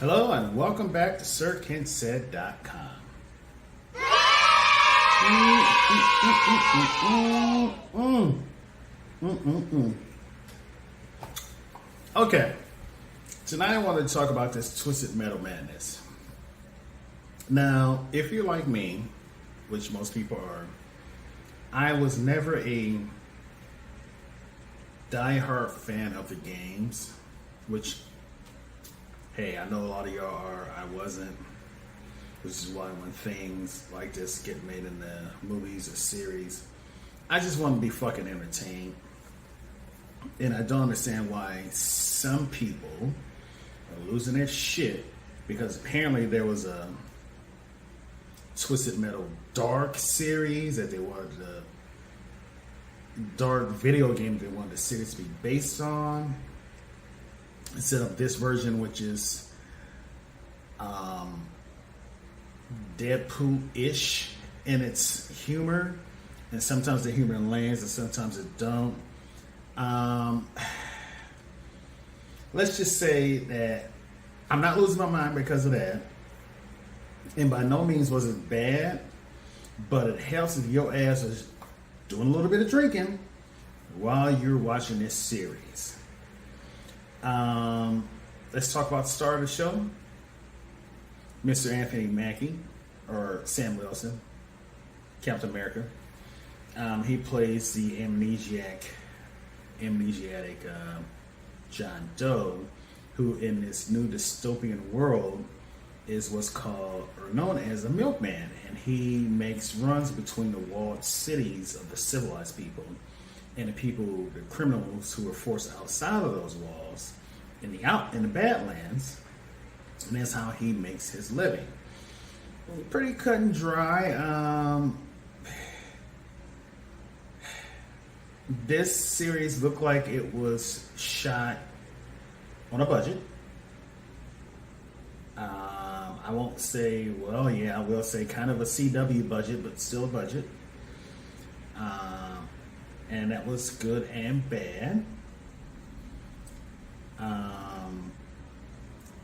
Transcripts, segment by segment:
Hello and welcome back to SirKentSaid.com. Okay, tonight I wanted to talk about this Twisted Metal madness. Now, if you're like me, which most people are, I was never a diehard fan of the games, which, hey, I know a lot of y'all are. I wasn't, which is why when things like this get made in the movies or series, I just want to be fucking entertained. And I don't understand why some people are losing their shit because apparently there was a Twisted Metal Dark series that they wanted the dark video game they wanted the series to be based on, instead of this version, which is Deadpool-ish in its humor, and sometimes the humor lands and sometimes it don't. Let's just say that I'm not losing my mind because of that, and by no means was it bad, but it helps if your ass is doing a little bit of drinking while you're watching this series. Let's talk about the star of the show, Mr. Anthony Mackie, or Sam Wilson, Captain America. He plays the amnesiac John Doe, who in this new dystopian world is what's called or known as a milkman, and he makes runs between the walled cities of the civilized people and the criminals who are forced outside of those walls in the Badlands, and that's how he makes his living. Pretty cut and dry. This series looked like it was shot on a budget. I won't say, well, yeah, I will say kind of a CW budget, but still a budget. And that was good and bad.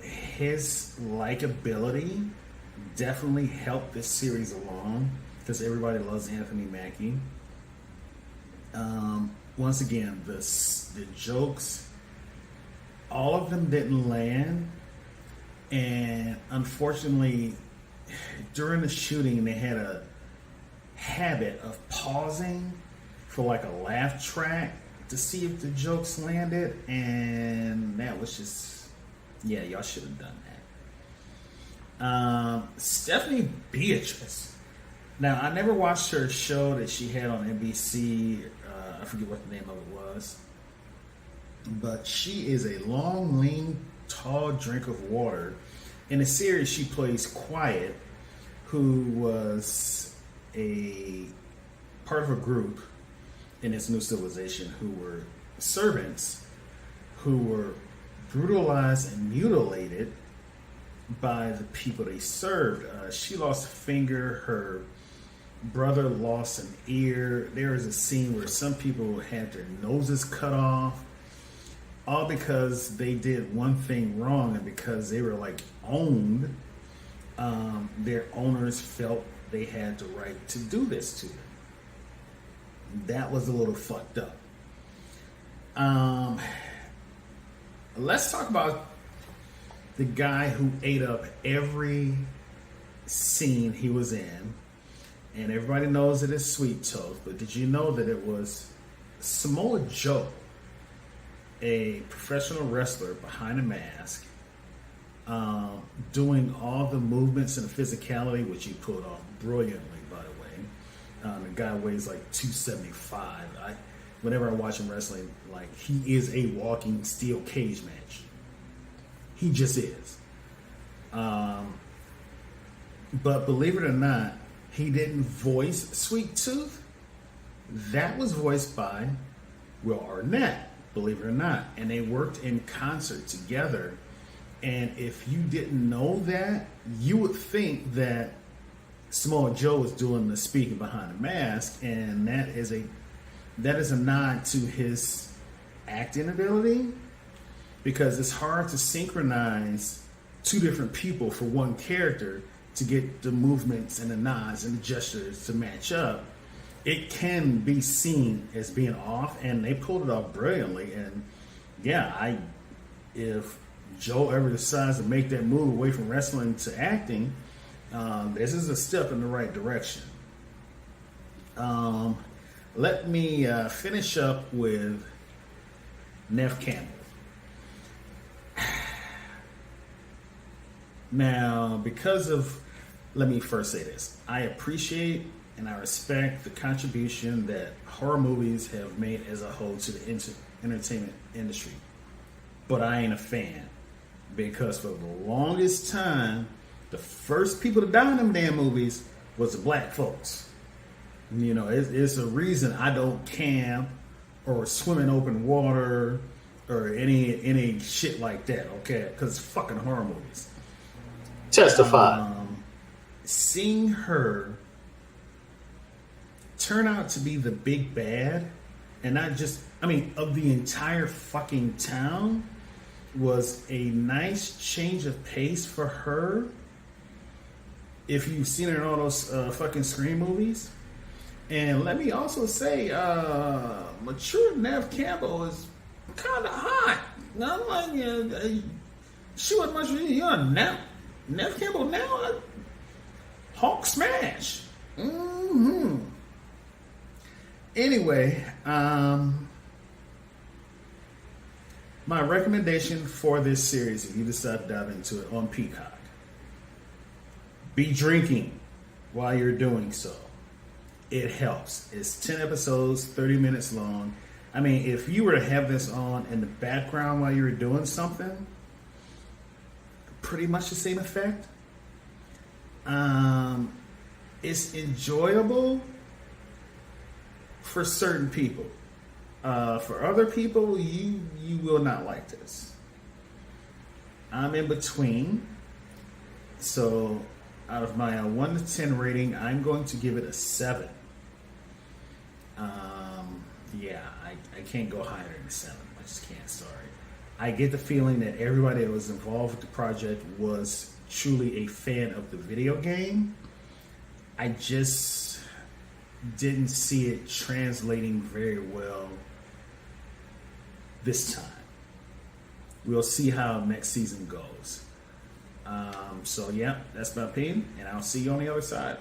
His likability definitely helped this series along because everybody loves Anthony Mackie. Once again, the jokes, all of them didn't land, and unfortunately, during the shooting, they had a habit of pausing for like a laugh track to see if the jokes landed, and that was just, yeah, y'all should have done that. Stephanie Beatrice. Now, I never watched her show that she had on NBC. I forget what the name of it was. But she is a long, lean, tall drink of water. In the series, she plays Quiet, who was a part of a group in this new civilization who were servants who were brutalized and mutilated by the people they served. She lost a finger. Her brother lost an ear. There is a scene where some people had their noses cut off, all because they did one thing wrong, and because they were like owned, their owners felt they had the right to do this to them. That was a little fucked up. Let's talk about the guy who ate up every scene he was in. And everybody knows it is Sweet Toast, but did you know that it was Samoa Joe, a professional wrestler behind a mask, doing all the movements and the physicality, which he pulled off brilliantly, by the way. The guy weighs like 275. Whenever I watch him wrestling, like, he is a walking steel cage match. He just is. But believe it or not, he didn't voice Sweet Tooth. That was voiced by Will Arnett, believe it or not. And they worked in concert together. And if you didn't know that, you would think that Samoa Joe was doing the speaking behind the mask. And that is a nod to his acting ability, because it's hard to synchronize two different people for one character to get the movements and the nods and the gestures to match up, it can be seen as being off, and they pulled it off brilliantly. And yeah, if Joe ever decides to make that move away from wrestling to acting, this is a step in the right direction. Let me finish up with Neve Campbell. Now, let me first say this. I appreciate and I respect the contribution that horror movies have made as a whole to the entertainment industry. But I ain't a fan. Because for the longest time, the first people to die in them damn movies was the black folks. You know, it's a reason I don't camp or swim in open water or any shit like that, okay? Because it's fucking horror movies. Testify. Seeing her turn out to be the big bad, and not just, of the entire fucking town, was a nice change of pace for her. If you've seen her in all those fucking Scream movies. And let me also say, mature Neve Campbell is kind of hot. Not like she wasn't much young. Now Neve Campbell now Hulk smash. Mm-hmm. Anyway, my recommendation for this series, if you decide to dive into it on Peacock, be drinking while you're doing so. It helps. It's 10 episodes, 30 minutes long. If you were to have this on in the background while you were doing something, pretty much the same effect. It's enjoyable for certain people. For other people, you will not like this. I'm in between. So out of my 1 to 10 rating, I'm going to give it a 7. I can't go higher than a 7. I just can't, sorry. I get the feeling that everybody that was involved with the project was truly a fan of the video game. I just didn't see it translating very well this time. We'll see how next season goes. So yeah, that's my opinion, and I'll see you on the other side.